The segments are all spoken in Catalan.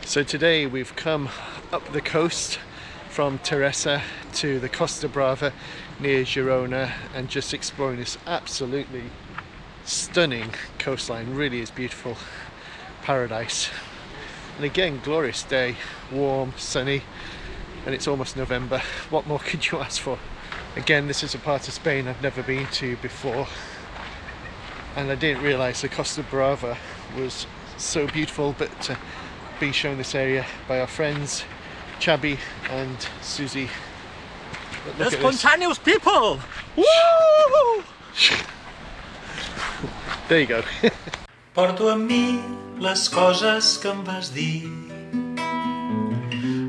So today we've come up the coast from Teresa to the Costa Brava near Girona and just exploring this absolutely stunning coastline. Really is beautiful, paradise. And again, glorious day, warm, sunny, and it's almost November. What more could you ask for? Again, this is a part of Spain I've never been to before, and I didn't realise the Costa Brava was so beautiful, but being shown this area by our friends Xavi and Susie. The spontaneous people! Woo! There you go. Porto amb mi les coses que em vas dir,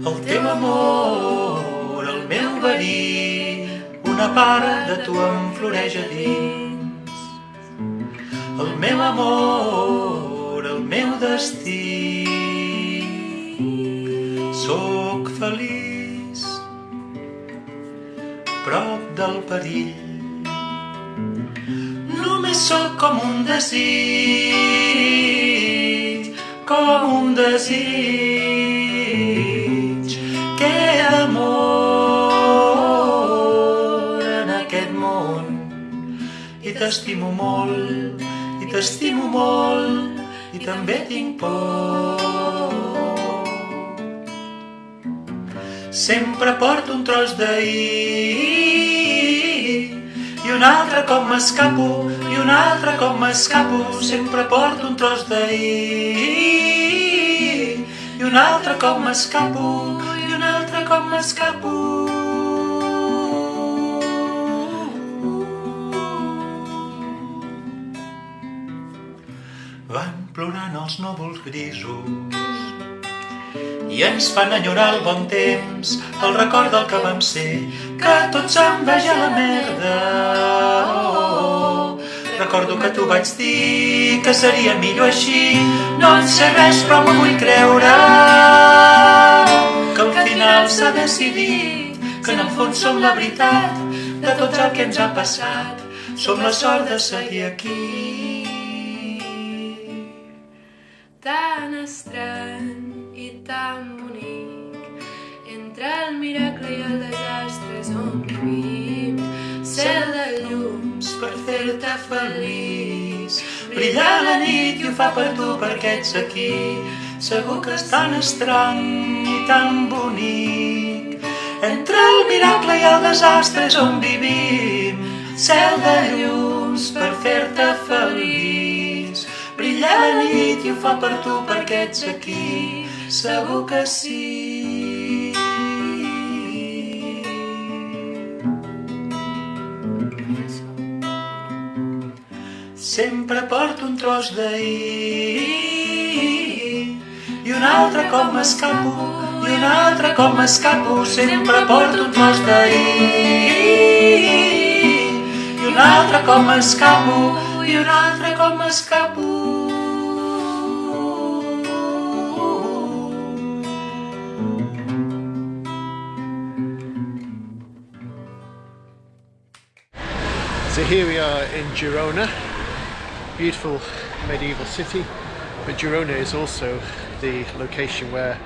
el teu amor, el meu verí, una part de tu em floreix a dins. El meu amor, el meu destí, sóc feliç prop del perill. Només sóc com un desig, que amor en aquest món. I t'estimo molt, i també tinc por. Sempre porto un tros d'ahir i un altre cop m'escapo, sempre porto un tros d'ahir i un altre cop m'escapo, Van plorant els núvols grisos i ens fan enyorar el bon temps, el record del que vam ser, que tot se'n vagi a la merda. Recordo que t'ho vaig dir, que seria millor així, no en sé res però m'ho vull creure, que al final s'ha decidit, que en el fons som la veritat de tot el que ens ha passat, som la sort de seguir aquí. Tan estrany i tan bonic, entre el miracle i el desastre és on vivim. Cel de llums per fer-te feliç, brilla la nit i ho fa per tu perquè ets aquí. Segur que és tan estrany i tan bonic, entre el miracle i el desastre és on vivim. Cel de llums per fer-te feliç, brilla la nit i ho fa per tu perquè ets aquí, segur que sí. Sempre porto un tros d'ahir i un altre cop m'escapo, sempre porto un tros d'ahir i un altre cop m'escapo, So here we are in Girona, beautiful medieval city, but Girona is also the location where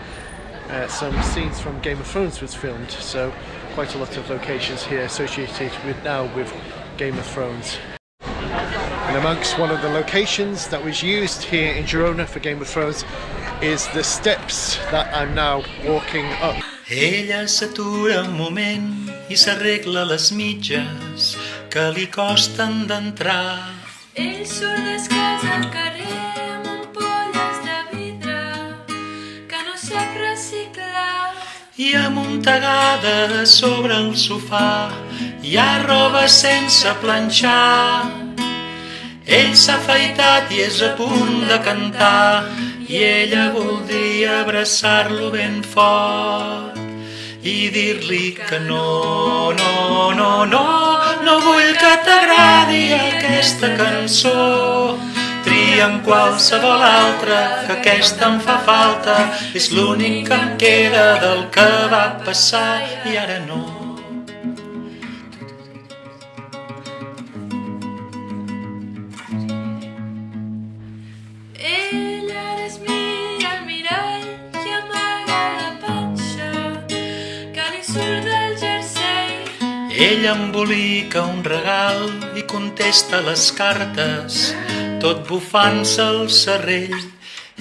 some scenes from Game of Thrones was filmed, so quite a lot of locations here associated with Game of Thrones. And amongst one of the locations that was used here in Girona for Game of Thrones is the steps that I'm now walking up. Ella s'atura un moment i s'arregla les mitges que li costen d'entrar. Ell surt descalç al carrer amb ampolles de vidre que no sap reciclar. I amuntegada sobre el sofà hi ha roba sense planxar. Ell s'ha afaitat i és a punt de cantar i ella voldria abraçar-lo ben fort i dir-li que no vull que t'agradi aquesta cançó. Tria en qualsevol altra, que aquesta em fa falta, és l'únic que em queda del que va passar i ara no. Ella ara es mira al mirall i amb surt del jersei. Ell embolica un regal i contesta les cartes, tot bufant-se el serrell,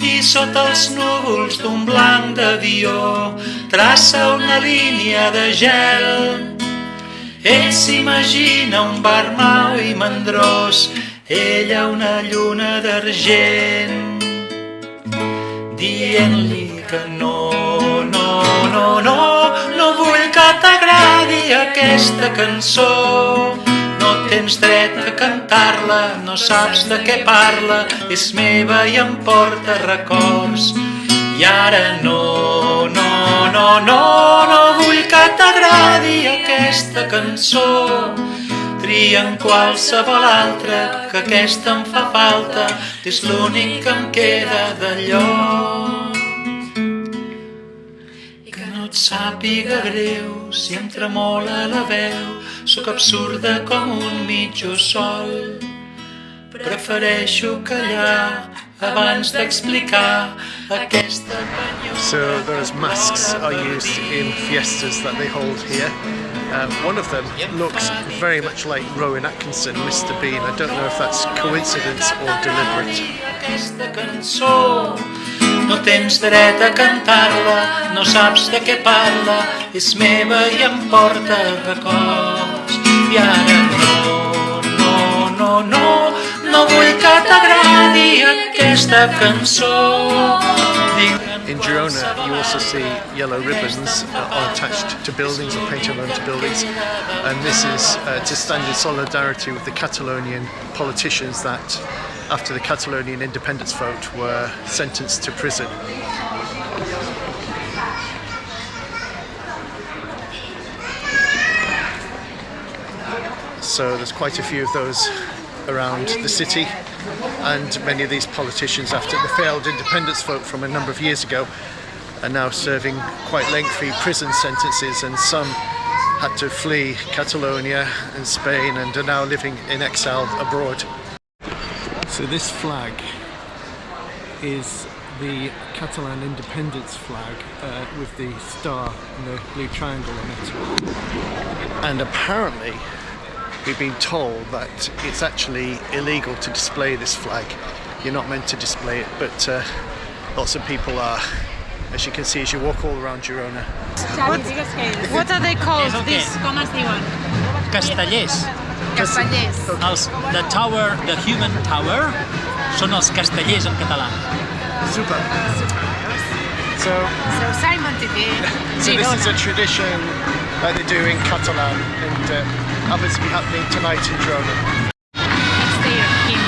i sota els núvols d'un blanc d'avió traça una línia de gel. Ell s'imagina un bar mau i mandrós, ella una lluna d'argent, dient-li que no, no, no, no, no vull que t'agradi aquesta cançó. No tens dret a cantar-la, no saps de què parla, és meva i em porta records. I ara no, no, no, no, no vull que t'agradi aquesta cançó. Tria en qualsevol altra, que aquesta em fa falta, és l'únic que em queda d'allò. Que no et sàpiga greu si em tremola la veu, sóc absurda com un mitjo sol. Prefereixo callar abans d'explicar aquesta penyosa. So those masks are used in fiestas that they hold here. One of them looks very much like Rowan Atkinson, Mr. Bean. I don't know if that's coincidence or deliberate. Aquesta cançó, no tens dret a cantar-la, no saps de què parla, és meva i em porta records. I ara no, no, no, no, no vull que t'agradi aquesta cançó. In Girona, you also see yellow ribbons are attached to buildings or painted onto buildings, and this is to stand in solidarity with the Catalonian politicians that, after the Catalonian independence vote, were sentenced to prison. So there's quite a few of those around the city, and many of these politicians, after the failed independence vote from a number of years ago, are now serving quite lengthy prison sentences, and some had to flee Catalonia and Spain and are now living in exile abroad. So this flag is the Catalan independence flag with the star and the blue triangle on it. And apparently we've been told that it's actually illegal to display this flag. You're not meant to display it, but lots of people are, as you can see as you walk all around Girona. What are they called? This, com es diuen? Castellers. Castellers. The tower, the human tower, són els castellers en català. Super. So Simon TV. this is a tradition that they do in Catalan, and happens to be happening tonight in Girona. It's their hymn.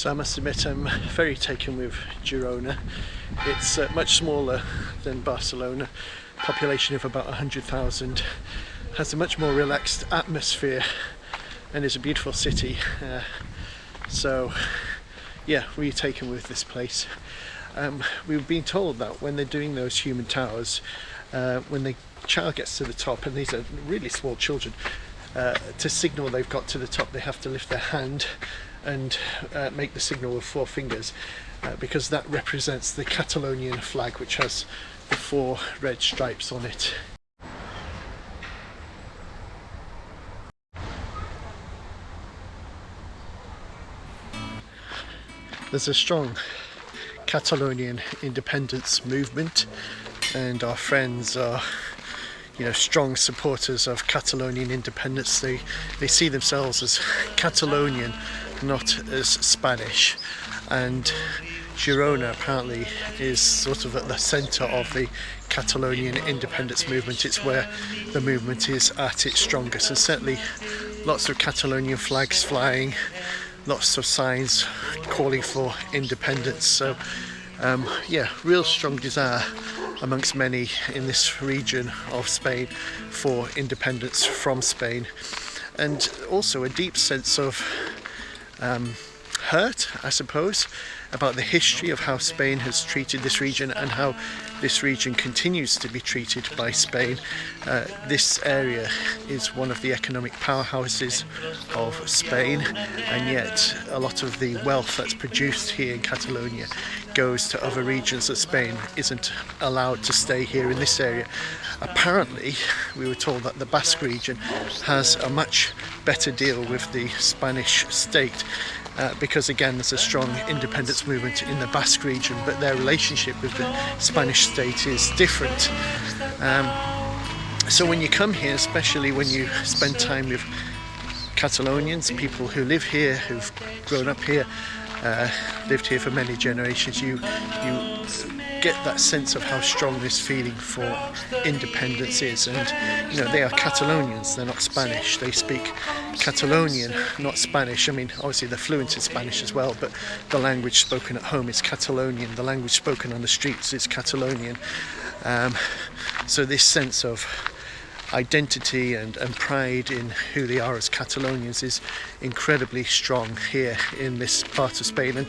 So I must admit I'm very taken with Girona. It's much smaller than Barcelona, population of about 100,000, has a much more relaxed atmosphere and is a beautiful city. So yeah, really taken with this place. We've been told that when they're doing those human towers, when the child gets to the top, and these are really small children, to signal they've got to the top they have to lift their hand and make the signal with 4 fingers, because that represents the Catalonian flag, which has the 4 red stripes on it. There's a strong Catalonian independence movement, and our friends are, you know, strong supporters of Catalonian independence. They see themselves as Catalonian, not as Spanish, and Girona apparently is sort of at the centre of the Catalonian independence movement. It's where the movement is at its strongest, and certainly lots of Catalonian flags flying, lots of signs calling for independence. So yeah, real strong desire amongst many in this region of Spain for independence from Spain, and also a deep sense of hurt, I suppose, about the history of how Spain has treated this region and how this region continues to be treated by Spain. This area is one of the economic powerhouses of Spain, and yet a lot of the wealth that's produced here in Catalonia goes to other regions of Spain, isn't allowed to stay here in this area. Apparently, we were told that the Basque region has a much better deal with the Spanish state, because again there's a strong independence movement in the Basque region, but their relationship with the Spanish state is different. So when you come here, especially when you spend time with Catalonians, people who live here, who've grown up here, lived here for many generations, you get that sense of how strong this feeling for independence is. And you know, they are Catalonians, they're not Spanish. They speak Catalonian, not Spanish. I mean, obviously they're fluent in Spanish as well, but the language spoken at home is Catalonian, the language spoken on the streets is Catalonian. So this sense of identity and pride in who they are as Catalonians is incredibly strong here in this part of Spain. And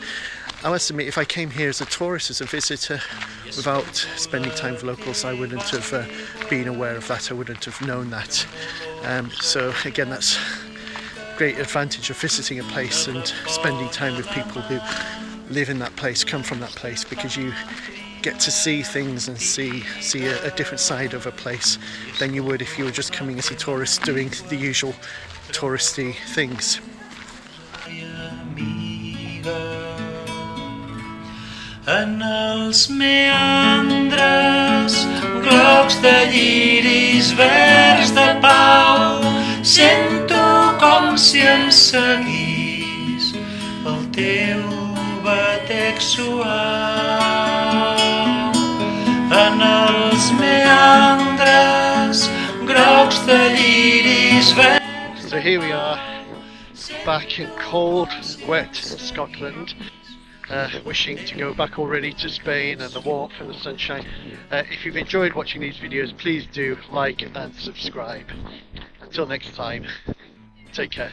I must admit, if I came here as a tourist, as a visitor, without spending time with locals, I wouldn't have been aware of that, I wouldn't have known that. So again, that's a great advantage of visiting a place and spending time with people who live in that place, come from that place, because you get to see things and see a different side of a place than you would if you were just coming as a tourist doing the usual touristy things. En els meandres, glocs de lliris verds de pau, sento com si em seguís el teu batec suau. En els meandres, grocs de lliris verds. So here we are, back in cold, wet Scotland. Wishing to go back already to Spain and the warmth and the sunshine. If you've enjoyed watching these videos, please do like and subscribe. Until next time, take care.